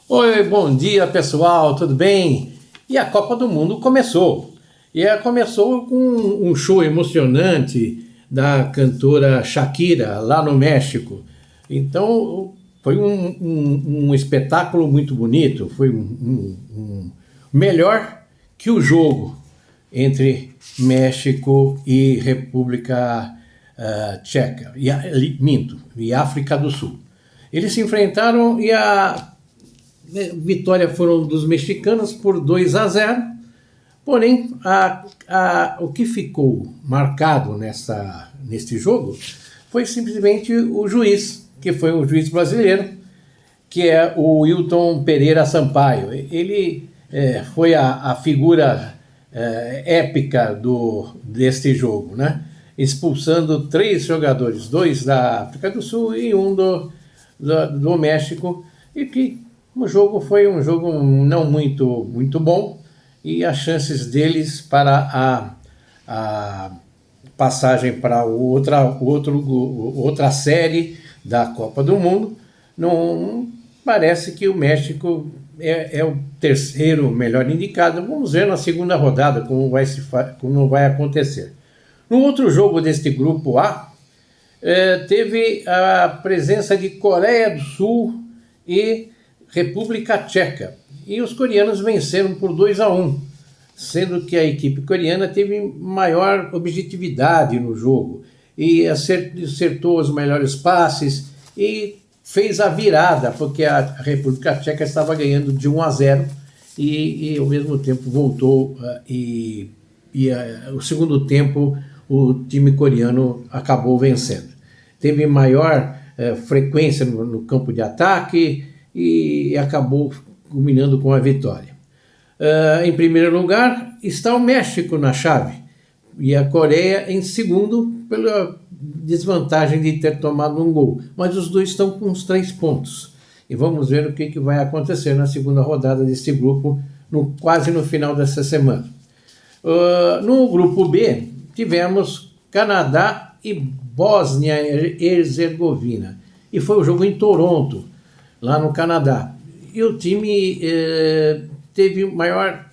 Oi, bom dia pessoal, tudo bem? E a Copa do Mundo começou. E ela começou com um show emocionante da cantora Shakira, lá no México. Então, foi um espetáculo muito bonito, foi melhor que o jogo entre México e República Tcheca, e África do Sul. Eles se enfrentaram e a vitória foram dos mexicanos por 2-0, porém o que ficou marcado neste jogo foi simplesmente o juiz, que foi um juiz brasileiro, que é o Wilton Pereira Sampaio. Ele foi a figura épica deste jogo, né? Expulsando 3 jogadores, 2 da África do Sul e um do México, e que o jogo foi um jogo não muito bom, e as chances deles para a passagem para outra série da Copa do Mundo, não parece que o México é o terceiro melhor indicado. Vamos ver na segunda rodada como vai acontecer. No outro jogo deste grupo A, teve a presença de Coreia do Sul e República Tcheca, e os coreanos venceram por 2-1, sendo que a equipe coreana teve maior objetividade no jogo e acertou os melhores passes e fez a virada, porque a República Tcheca estava ganhando de 1-0 e ao mesmo tempo voltou o segundo tempo o time coreano acabou vencendo. Teve maior frequência no campo de ataque e acabou culminando com a vitória. Em primeiro lugar está o México na chave, e a Coreia em segundo, pela desvantagem de ter tomado um gol. Mas os dois estão com uns 3 pontos. E vamos ver o que vai acontecer na segunda rodada desse grupo, quase no final dessa semana. No grupo B, tivemos Canadá e Bósnia e Herzegovina. E foi o jogo em Toronto, lá no Canadá. E o time teve maior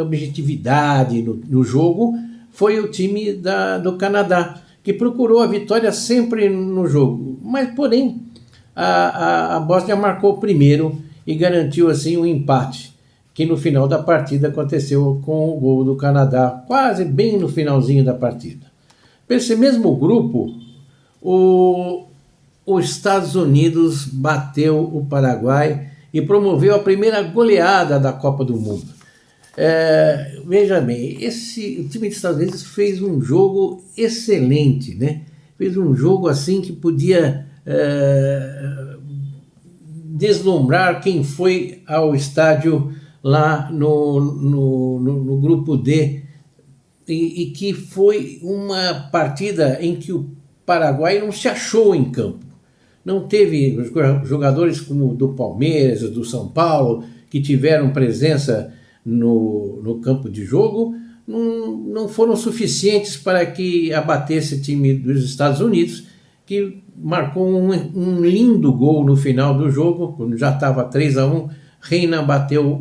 objetividade no jogo, foi o time do Canadá, que procurou a vitória sempre no jogo. Mas, porém, a Bósnia marcou primeiro e garantiu assim um empate, que no final da partida aconteceu com o gol do Canadá, quase bem no finalzinho da partida. Para esse mesmo grupo, os Estados Unidos bateu o Paraguai e promoveu a primeira goleada da Copa do Mundo. Veja bem, o time dos Estados Unidos fez um jogo excelente, né? Fez um jogo assim que podia deslumbrar quem foi ao estádio lá no grupo D, e que foi uma partida em que o Paraguai não se achou em campo. Não teve jogadores como do Palmeiras, do São Paulo, que tiveram presença no campo de jogo, não foram suficientes para que abatesse o time dos Estados Unidos, que marcou um lindo gol no final do jogo, quando já estava 3-1. Reina bateu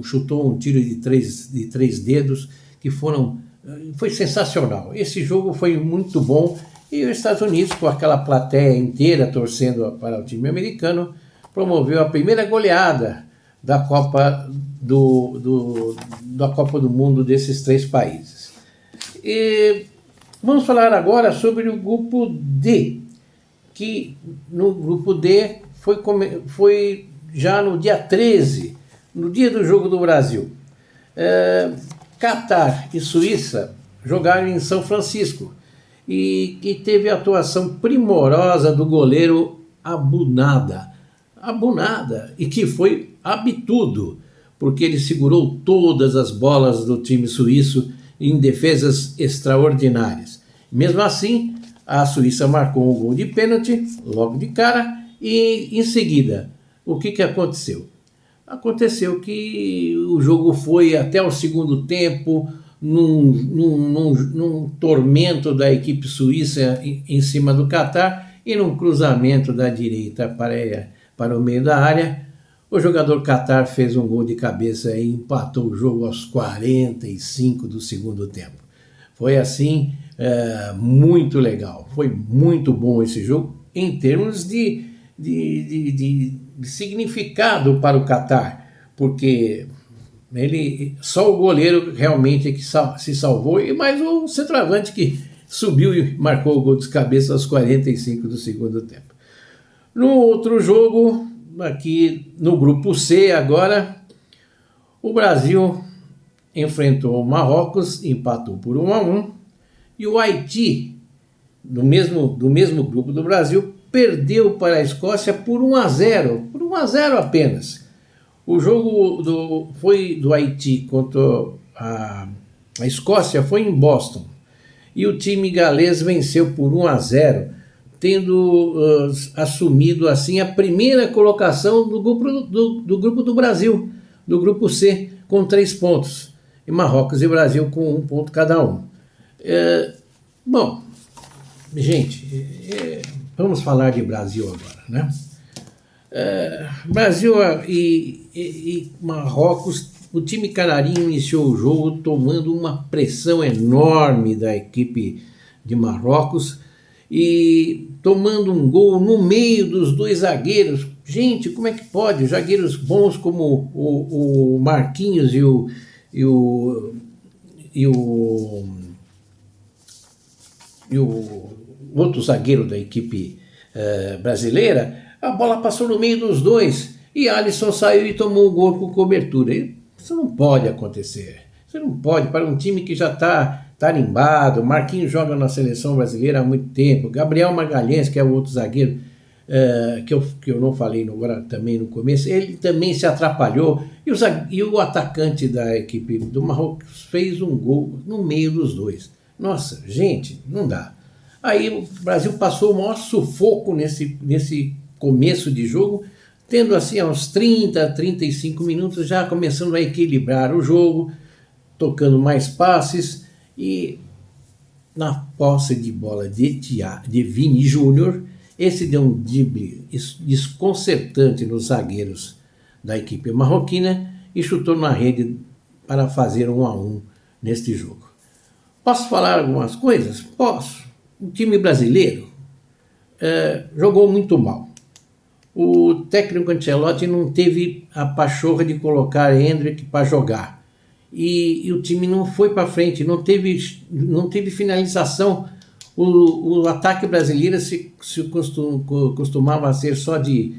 chutou um tiro de três dedos, que foi sensacional. Esse jogo foi muito bom, e os Estados Unidos, com aquela plateia inteira torcendo para o time americano, promoveu a primeira goleada da Copa da Copa do Mundo desses 3 países. E vamos falar agora sobre o grupo D, que no grupo D foi já no dia 13, no dia do jogo do Brasil. Catar e Suíça jogaram em São Francisco, e teve a atuação primorosa do goleiro Abunada, e que foi abitudo, porque ele segurou todas as bolas do time suíço em defesas extraordinárias. Mesmo assim, a Suíça marcou um gol de pênalti logo de cara, e em seguida, o que aconteceu? Aconteceu que o jogo foi até o segundo tempo num tormento da equipe suíça em cima do Catar e num cruzamento da direita para o meio da área. O jogador Catar fez um gol de cabeça e empatou o jogo aos 45 do segundo tempo. Foi assim, muito legal. Foi muito bom esse jogo em termos de significado para o Catar, porque só o goleiro realmente é que se salvou, e mais o centroavante que subiu e marcou o gol de cabeça aos 45 do segundo tempo. No outro jogo, aqui no grupo C agora, o Brasil enfrentou o Marrocos, empatou por 1-1, e o Haiti, do mesmo grupo do Brasil, perdeu para a Escócia por 1-0, por 1-0 apenas. O jogo foi do Haiti contra a Escócia, foi em Boston, e o time galês venceu por 1-0, tendo assumido assim a primeira colocação do grupo do Brasil, do grupo C, com 3 pontos, e Marrocos e Brasil com 1 ponto cada um. Bom, gente, vamos falar de Brasil agora, né? Brasil e Marrocos, o time canarinho iniciou o jogo tomando uma pressão enorme da equipe de Marrocos e tomando um gol no meio dos 2 zagueiros. Gente, como é que pode? Zagueiros bons como o Marquinhos e o outro zagueiro da equipe brasileira, a bola passou no meio dos 2 e Alisson saiu e tomou o gol com cobertura. Isso não pode acontecer. Isso não pode, para um time que já está tarimbado. Marquinhos joga na seleção brasileira há muito tempo. Gabriel Magalhães, que é o outro zagueiro que eu não falei agora também no começo, ele também se atrapalhou. E o atacante da equipe do Marrocos fez um gol no meio dos 2. Nossa, gente, não dá. Aí o Brasil passou o maior sufoco nesse começo de jogo, tendo assim aos 30, 35 minutos já começando a equilibrar o jogo, tocando mais passes, e na posse de bola de Vini Júnior, esse deu um drible desconcertante nos zagueiros da equipe marroquina e chutou na rede para fazer 1-1 neste jogo. Posso falar algumas coisas? Posso. O time brasileiro jogou muito mal. O técnico Ancelotti não teve a pachorra de colocar Endrick para jogar. E o time não foi para frente, não teve finalização. O ataque brasileiro costumava ser só de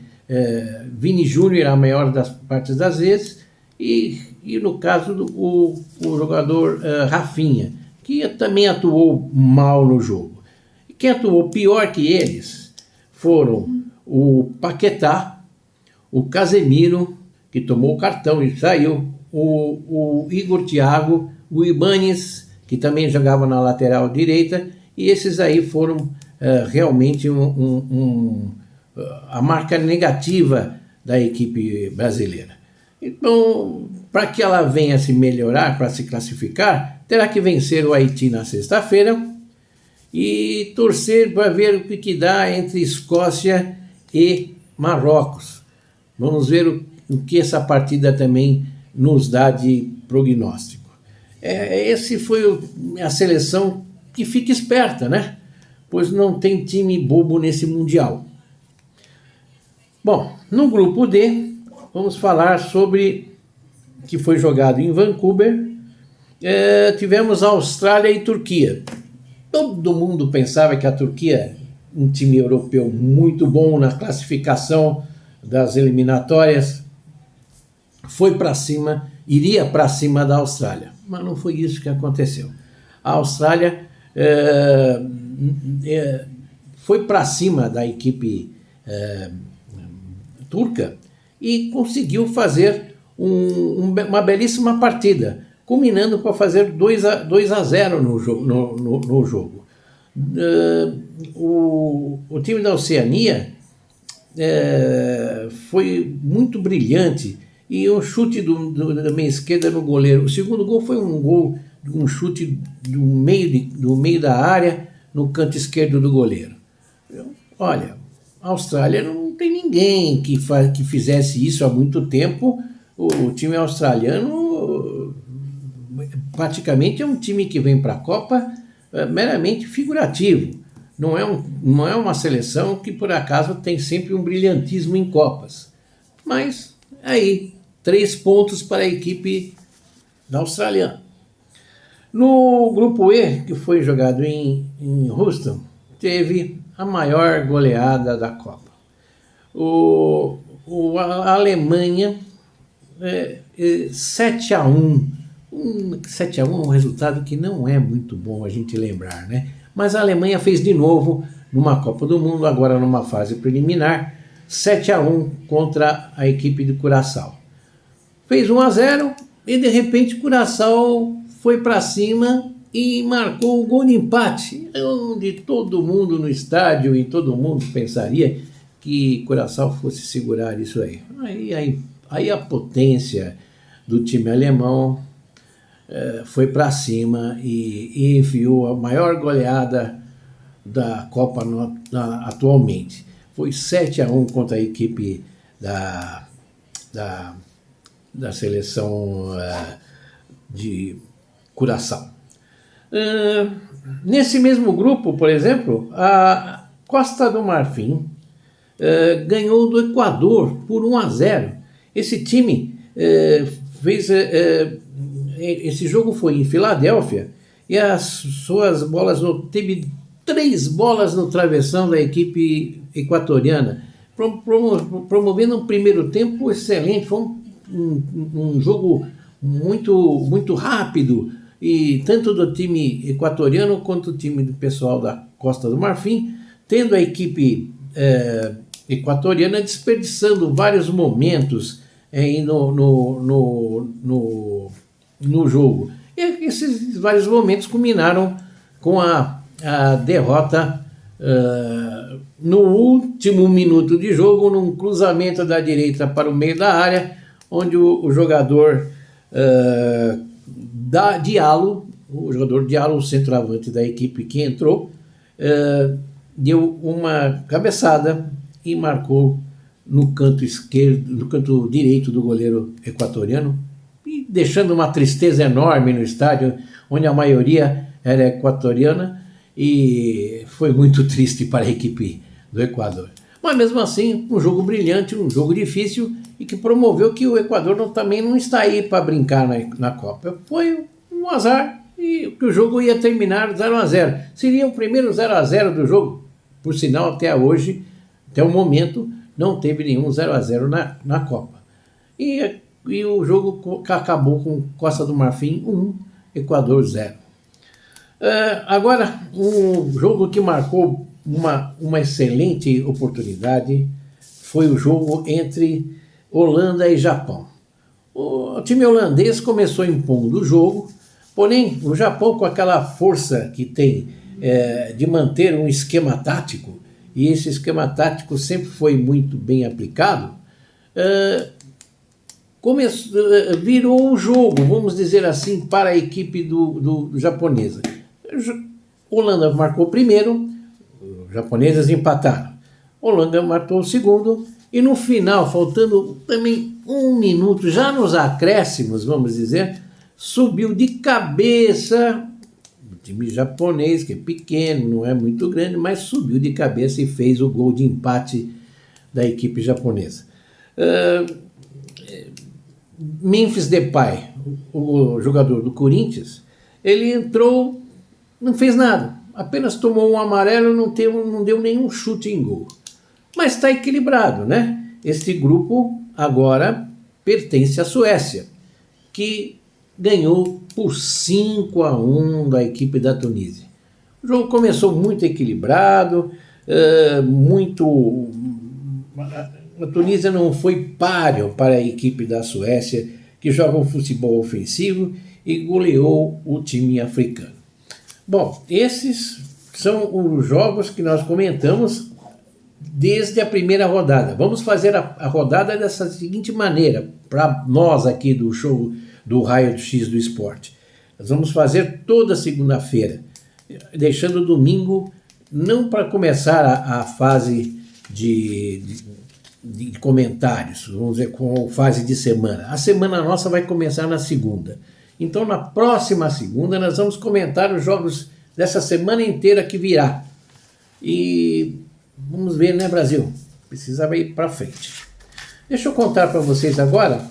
Vini Júnior a maior das partes das vezes, e no caso o jogador Rafinha, que também atuou mal no jogo. E quem atuou pior que eles foram o Paquetá, o Casemiro, que tomou o cartão e saiu, o Igor Thiago, o Ibañez, que também jogava na lateral direita, e esses aí foram realmente a marca negativa da equipe brasileira. Então, para que ela venha se melhorar, para se classificar, terá que vencer o Haiti na sexta-feira e torcer para ver o que dá entre Escócia e Marrocos. Vamos ver o que essa partida também nos dá de prognóstico. Esse foi a seleção que fica esperta, né? Pois não tem time bobo nesse Mundial. Bom, no grupo D, vamos falar sobre que foi jogado em Vancouver. Tivemos Austrália e Turquia. Todo mundo pensava que a Turquia, um time europeu muito bom na classificação das eliminatórias, iria para cima da Austrália. Mas não foi isso que aconteceu. A Austrália foi para cima da equipe turca e conseguiu fazer uma belíssima partida, culminando para fazer 2-0 no jogo. O time da Oceania foi muito brilhante, e um chute da minha esquerda no goleiro. O segundo gol foi um gol um chute do meio da área no canto esquerdo do goleiro. Olha, a Austrália não tem ninguém que fizesse isso há muito tempo. O time australiano praticamente é um time que vem para a Copa meramente figurativo. Não é uma seleção que por acaso tem sempre um brilhantismo em Copas. Mas aí, 3 pontos para a equipe australiana. No grupo E, que foi jogado em Houston, teve a maior goleada da Copa. A Alemanha, 7-1. 7-1 é um resultado que não é muito bom a gente lembrar, né? Mas a Alemanha fez de novo numa Copa do Mundo, agora numa fase preliminar, 7-1 contra a equipe de Curaçao. Fez 1-0 e de repente Curaçao foi para cima e marcou o gol de empate, onde todo mundo no estádio e todo mundo pensaria que Curaçao fosse segurar isso aí. Aí a potência do time alemão foi para cima e enfiou a maior goleada da Copa atualmente. Foi 7-1 contra a equipe da seleção de Curaçao. Nesse mesmo grupo, por exemplo, a Costa do Marfim ganhou do Equador por 1-0. Esse time fez... esse jogo foi em Filadélfia e as suas bolas teve 3 bolas no travessão da equipe equatoriana, promovendo um primeiro tempo excelente. Foi um jogo muito rápido, e tanto do time equatoriano quanto do time do pessoal da Costa do Marfim, tendo a equipe equatoriana desperdiçando vários momentos no jogo. E esses vários momentos culminaram com a derrota no último minuto de jogo, num cruzamento da direita para o meio da área, onde o jogador Diallo, o centroavante da equipe que entrou, deu uma cabeçada e marcou no canto esquerdo, no canto direito do goleiro equatoriano, e deixando uma tristeza enorme no estádio, onde a maioria era equatoriana, e foi muito triste para a equipe do Equador. Mas mesmo assim, um jogo brilhante, um jogo difícil, e que promoveu que o Equador também não está aí para brincar na Copa. Foi um azar, e que o jogo ia terminar 0-0. Seria o primeiro 0-0 do jogo. Por sinal, até hoje, até o momento, não teve nenhum 0-0 na Copa. E o jogo acabou com Costa do Marfim 1, Equador 0. Agora, um jogo que marcou uma excelente oportunidade foi o jogo entre Holanda e Japão. O time holandês começou impondo o jogo, porém o Japão, com aquela força que tem de manter um esquema tático, e esse esquema tático sempre foi muito bem aplicado, virou o jogo, vamos dizer assim, para a equipe do japonesa. Holanda marcou primeiro, os japoneses empataram. Holanda marcou o segundo, e no final, faltando também 1 minuto, já nos acréscimos, vamos dizer, subiu de cabeça o time japonês, que é pequeno, não é muito grande, mas subiu de cabeça e fez o gol de empate da equipe japonesa. Memphis Depay, o jogador do Corinthians, ele entrou, não fez nada, apenas tomou um amarelo, não deu nenhum chute em gol. Mas está equilibrado, né? Este grupo agora pertence à Suécia, que ganhou por 5-1 da equipe da Tunísia. O jogo começou muito equilibrado, a Tunísia não foi páreo para a equipe da Suécia, que joga um futebol ofensivo e goleou o time africano. Bom, esses são os jogos que nós comentamos desde a primeira rodada. Vamos fazer a rodada dessa seguinte maneira, para nós aqui do show do Raio X do Esporte. Nós vamos fazer toda segunda-feira, deixando o domingo não para começar a fase de comentários, vamos dizer, com a fase de semana. A semana nossa vai começar na segunda. Então, na próxima segunda, nós vamos comentar os jogos dessa semana inteira que virá. E vamos ver, né, Brasil? Precisava ir para frente. Deixa eu contar para vocês agora,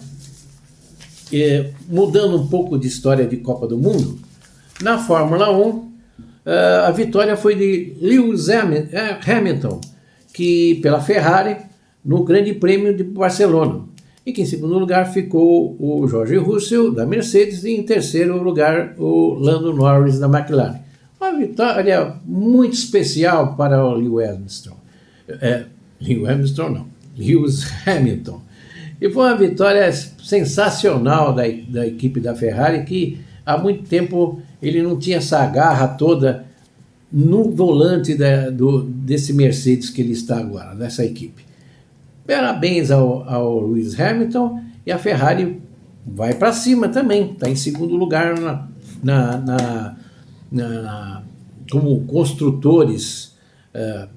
mudando um pouco de história de Copa do Mundo, na Fórmula 1, a vitória foi de Lewis Hamilton, que pela Ferrari, no Grande Prêmio de Barcelona. E que em segundo lugar ficou o George Russell, da Mercedes, e em terceiro lugar o Lando Norris, da McLaren. Uma vitória muito especial para o Lewis Hamilton. E foi uma vitória sensacional da equipe da Ferrari, que há muito tempo ele não tinha essa garra toda no volante desse Mercedes que ele está agora, dessa equipe. Parabéns ao Lewis Hamilton, e a Ferrari vai para cima também, está em segundo lugar como construtores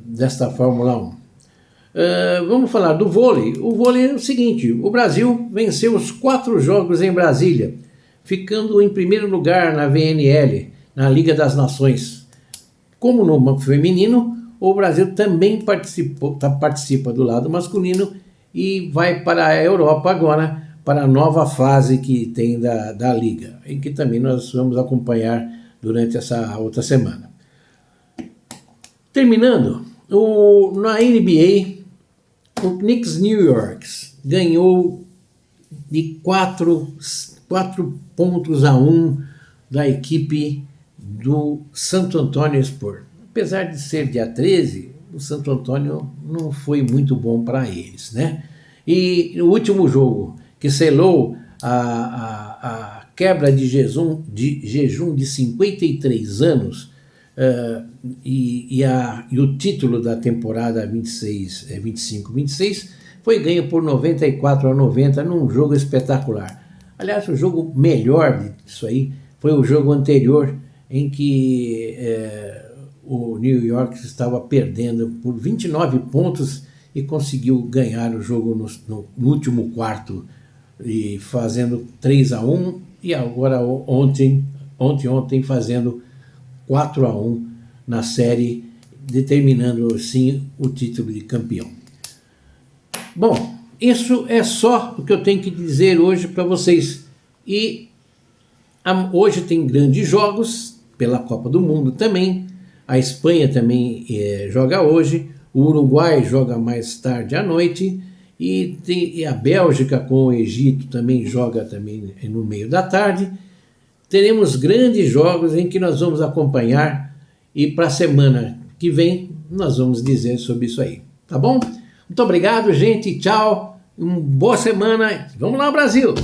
desta Fórmula 1. Vamos falar do vôlei. O vôlei é o seguinte: o Brasil venceu os 4 jogos em Brasília, ficando em primeiro lugar na VNL, na Liga das Nações. Como no feminino, o Brasil também participa do lado masculino e vai para a Europa agora, para a nova fase que tem da Liga, em que também nós vamos acompanhar durante essa outra semana. Terminando, na NBA, o Knicks New York ganhou de 4-1 da equipe do Santo Antônio Spurs. Apesar de ser dia 13, o Santo Antônio não foi muito bom para eles, né? E o último jogo, que selou a quebra de jejum de 53 anos, e o título da temporada 25-26 foi ganho por 94-90 num jogo espetacular. Aliás, o jogo melhor disso aí foi o jogo anterior, em que o New York estava perdendo por 29 pontos e conseguiu ganhar o jogo no último quarto, e fazendo 3-1, e agora ontem fazendo 4-1 na série, determinando assim o título de campeão. Bom, isso é só o que eu tenho que dizer hoje para vocês. E hoje tem grandes jogos pela Copa do Mundo também. A Espanha também joga hoje, o Uruguai joga mais tarde à noite, e a Bélgica com o Egito também joga também no meio da tarde. Teremos grandes jogos em que nós vamos acompanhar, e para a semana que vem nós vamos dizer sobre isso aí, tá bom? Muito obrigado, gente, tchau, uma boa semana, vamos lá, Brasil!